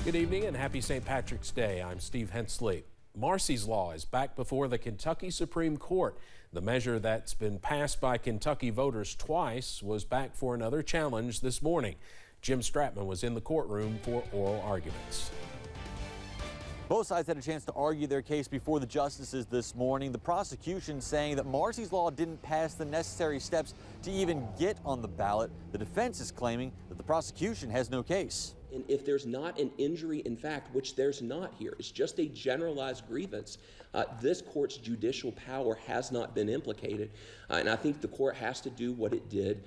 Good evening and happy St. Patrick's Day. I'm Steve Hensley. Marcys Law is back before the Kentucky Supreme Court. The measure that's been passed by Kentucky voters twice was back for another challenge this morning. Jim Stratman was in the courtroom for oral arguments. Both sides had a chance to argue their case before the justices this morning. The prosecution saying that Marcys Law didn't pass the necessary steps to even get on the ballot. The defense is claiming that the prosecution has no case. And if there's not an injury in fact, which there's not here, it's just a generalized grievance, this court's judicial power has not been implicated. And I think the court has to do what it did,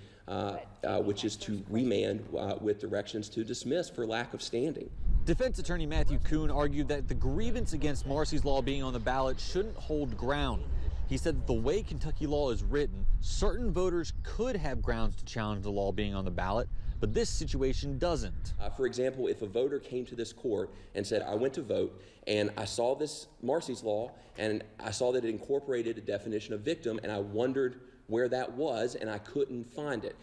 which is to remand with directions to dismiss for lack of standing. Defense attorney Matthew Kuhn argued that the grievance against Marcys Law being on the ballot shouldn't hold ground. He said that the way Kentucky law is written, certain voters could have grounds to challenge the law being on the ballot, but this situation doesn't. For example, if a voter came to this court and said, I went to vote and I saw this Marcys Law and I saw that it incorporated a definition of victim and I wondered where that was and I couldn't find it.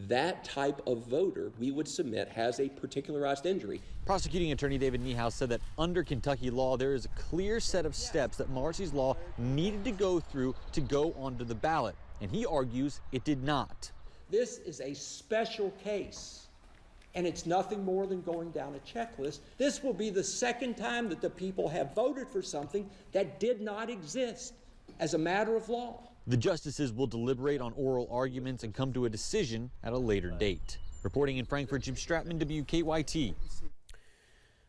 That type of voter we would submit has a particularized injury. Prosecuting attorney David Niehaus said that under Kentucky law, there is a clear set of steps that Marcys Law needed to go through to go onto the ballot, and he argues it did not. This is a special case, and it's nothing more than going down a checklist. This will be the second time that the people have voted for something that did not exist as a matter of law. The justices will deliberate on oral arguments and come to a decision at a later date. Reporting in Frankfort, Jim Stratman, WKYT.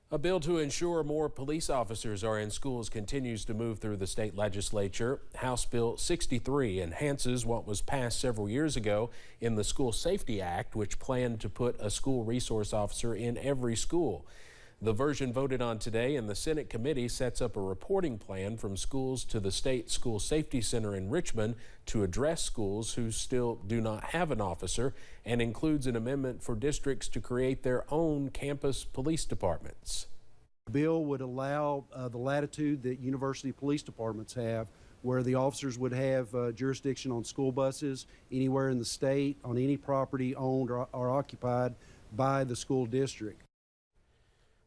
A bill to ensure more police officers are in schools continues to move through the state legislature. House Bill 63 enhances what was passed several years ago in the School Safety Act, which planned to put a school resource officer in every school. The version voted on today in the Senate committee sets up a reporting plan from schools to the State School Safety Center in Richmond to address schools who still do not have an officer, and includes an amendment for districts to create their own campus police departments. The bill would allow the latitude that university police departments have, where the officers would have jurisdiction on school buses anywhere in the state, on any property owned or occupied by the school district.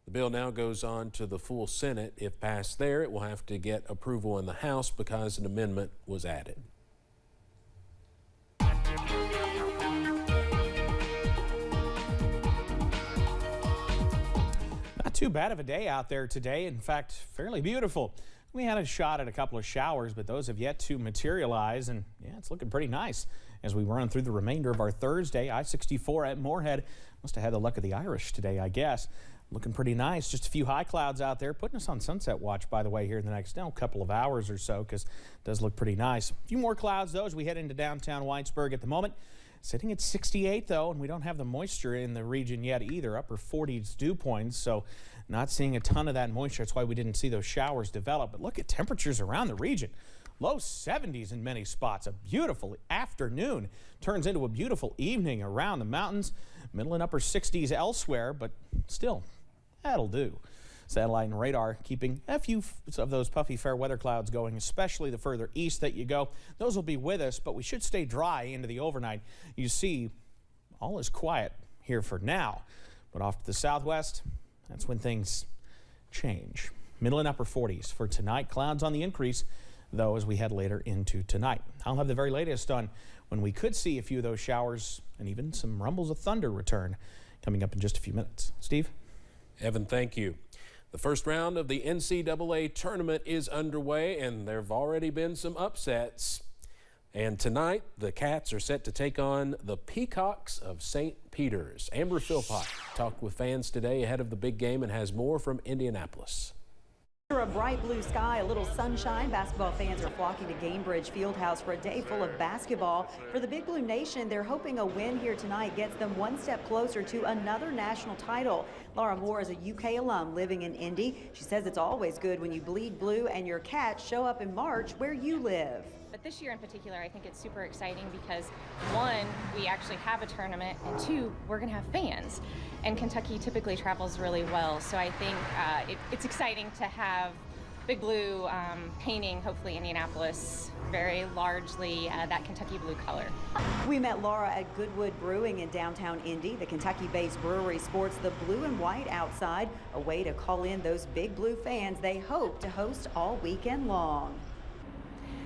The bill now goes on to the full Senate. If passed there, it will have to get approval in the House because an amendment was added. Not too bad of a day out there today. In fact, fairly beautiful. We had a shot at a couple of showers, but those have yet to materialize, and yeah, it's looking pretty nice as we run through the remainder of our Thursday. I-64 at Moorhead must have had the luck of the Irish today, I guess. Looking pretty nice. Just a few high clouds out there, putting us on sunset watch, by the way, here in the next couple of hours or so, because it does look pretty nice. A few more clouds, though, as we head into downtown Whitesburg at the moment. Sitting at 68, though, and we don't have the moisture in the region yet either. Upper 40s dew points, so not seeing a ton of that moisture. That's why we didn't see those showers develop. But look at temperatures around the region. Low 70s in many spots. A beautiful afternoon turns into a beautiful evening around the mountains. Middle and upper 60s elsewhere, but still, that'll do. Satellite and radar keeping a few of those puffy fair weather clouds going, especially the further east that you go. Those will be with us, but we should stay dry into the overnight. You see, all is quiet here for now, but off to the southwest, that's when things change. Middle and upper 40s for tonight. Clouds on the increase, though, as we head later into tonight. I'll have the very latest on when we could see a few of those showers and even some rumbles of thunder return coming up in just a few minutes. Steve? Evan, thank you. The first round of the NCAA tournament is underway, and there have already been some upsets. And tonight, the Cats are set to take on the Peacocks of St. Peter's. Amber Philpott talked with fans today ahead of the big game and has more from Indianapolis. Under a bright blue sky, a little sunshine, basketball fans are flocking to Gainbridge Fieldhouse for a day full of basketball. For the Big Blue Nation, they're hoping a win here tonight gets them one step closer to another national title. Laura Moore is a UK alum living in Indy. She says it's always good when you bleed blue and your Cats show up in March where you live. But this year in particular, I think it's super exciting because, one, we actually have a tournament, and two, we're going to have fans. And Kentucky typically travels really well, so I think it's exciting to have Big Blue painting, hopefully Indianapolis, very largely that Kentucky blue color. We met Laura at Goodwood Brewing in downtown Indy. The Kentucky-based brewery sports the blue and white outside, a way to call in those Big Blue fans they hope to host all weekend long.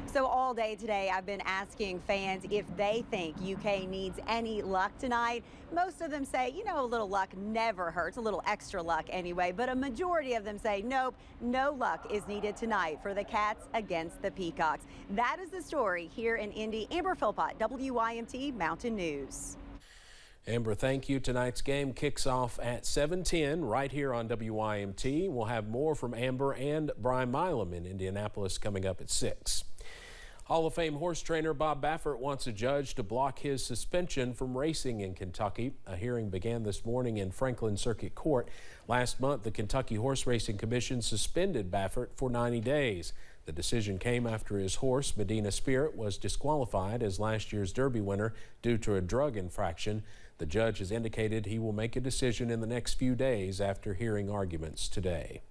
So all day today, I've been asking fans if they think UK needs any luck tonight. Most of them say, you know, a little luck never hurts, a little extra luck anyway, but a majority of them say, nope, no luck is needed tonight for the Cats against the Peacocks. That is the story here in Indy. Amber Philpott, WYMT Mountain News. Amber, thank you. Tonight's game kicks off at 7:10 right here on WYMT. We'll have more from Amber and Brian Milam in Indianapolis coming up at 6. Hall of Fame horse trainer Bob Baffert wants a judge to block his suspension from racing in Kentucky. A hearing began this morning in Franklin Circuit Court. Last month, the Kentucky Horse Racing Commission suspended Baffert for 90 days. The decision came after his horse, Medina Spirit, was disqualified as last year's Derby winner due to a drug infraction. The judge has indicated he will make a decision in the next few days after hearing arguments today.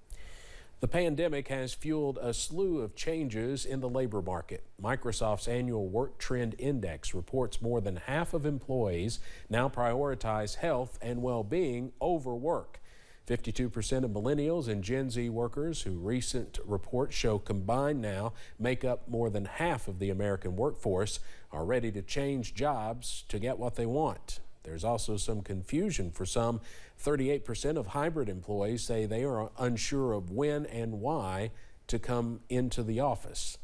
The pandemic has fueled a slew of changes in the labor market. Microsoft's annual Work Trend Index reports more than half of employees now prioritize health and well-being over work. 52% of millennials and Gen Z workers, who recent reports show combined now make up more than half of the American workforce, are ready to change jobs to get what they want. There's also some confusion for some. 38% of hybrid employees say they are unsure of when and why to come into the office.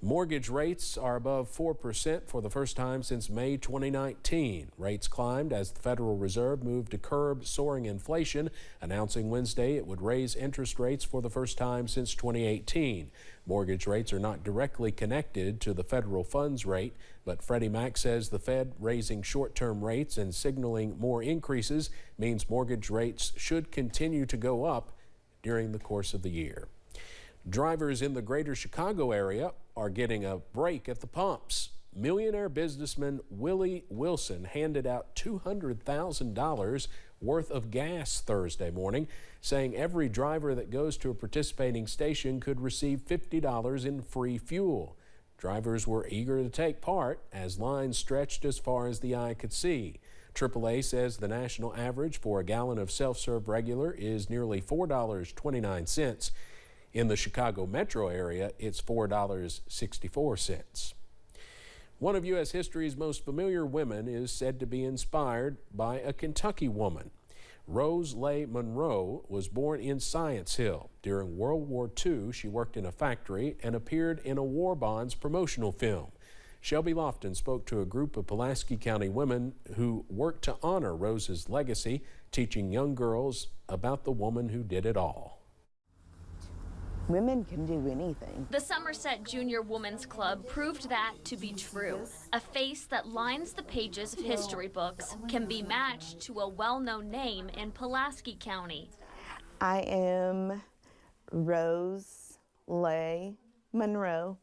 Mortgage rates are above 4% for the first time since May 2019. Rates climbed as the Federal Reserve moved to curb soaring inflation, announcing Wednesday it would raise interest rates for the first time since 2018. Mortgage rates are not directly connected to the federal funds rate, but Freddie Mac says the Fed raising short-term rates and signaling more increases means mortgage rates should continue to go up during the course of the year. Drivers in the greater Chicago area are getting a break at the pumps. Millionaire businessman Willie Wilson handed out $200,000 worth of gas Thursday morning, saying every driver that goes to a participating station could receive $50 in free fuel. Drivers were eager to take part as lines stretched as far as the eye could see. AAA says the national average for a gallon of self-serve regular is nearly $4.29. In the Chicago metro area, it's $4.64. One of U.S. history's most familiar women is said to be inspired by a Kentucky woman. Rose Leigh Monroe was born in Science Hill. During World War II, she worked in a factory and appeared in a war bonds promotional film. Shelby Lofton spoke to a group of Pulaski County women who worked to honor Rose's legacy, teaching young girls about the woman who did it all. Women can do anything. The Somerset Junior Women's Club proved that to be true. A face that lines the pages of history books can be matched to a well-known name in Pulaski County. I am Rose Leigh Monroe,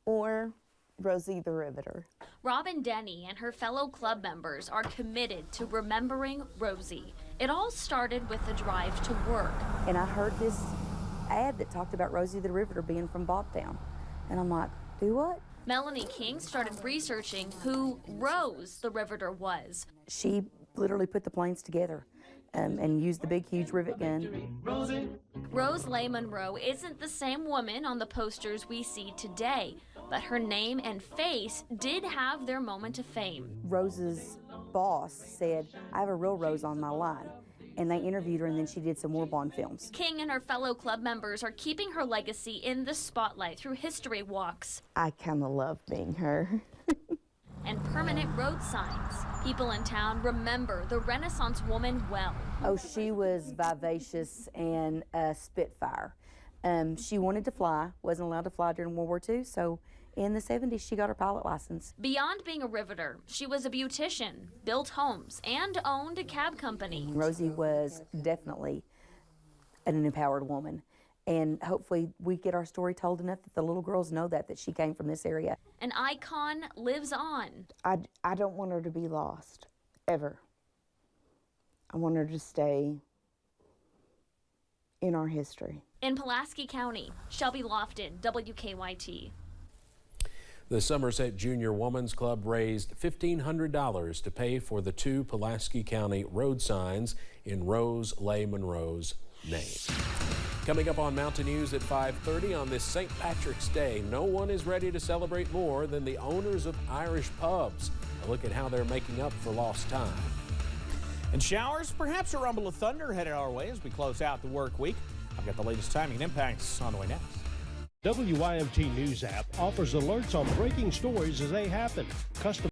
or Rosie the Riveter. Robin Denny and her fellow club members are committed to remembering Rosie. It all started with a drive to work. And I heard this ad that talked about Rosie the Riveter being from Bobtown. And I'm like, do what? Melanie King started researching who Rose the Riveter was. She literally put the planes together and used the big, huge rivet gun. Rose Leigh Monroe isn't the same woman on the posters we see today, but her name and face did have their moment of fame. Rose's boss said, I have a real Rose on my line. And they interviewed her, and then she did some war bond films. King and her fellow club members are keeping her legacy in the spotlight through history walks. I kind of love being her. And permanent road signs. People in town remember the Renaissance woman well. Oh, she was vivacious and a spitfire. She wanted to fly, wasn't allowed to fly during World War II, so in the 70s, she got her pilot license. Beyond being a riveter, she was a beautician, built homes, and owned a cab company. Rosie was definitely an empowered woman. And hopefully we get our story told enough that the little girls know that she came from this area. An icon lives on. I don't want her to be lost, ever. I want her to stay in our history. In Pulaski County, Shelby Lofton, WKYT. The Somerset Junior Women's Club raised $1,500 to pay for the 2 Pulaski County road signs in Rose Leigh Monroe's name. Coming up on Mountain News at 5:30 on this St. Patrick's Day, no one is ready to celebrate more than the owners of Irish pubs. A look at how they're making up for lost time. And showers, perhaps a rumble of thunder headed our way as we close out the work week. I've got the latest timing and impacts on the way next. WYMT News app offers alerts on breaking stories as they happen. Custom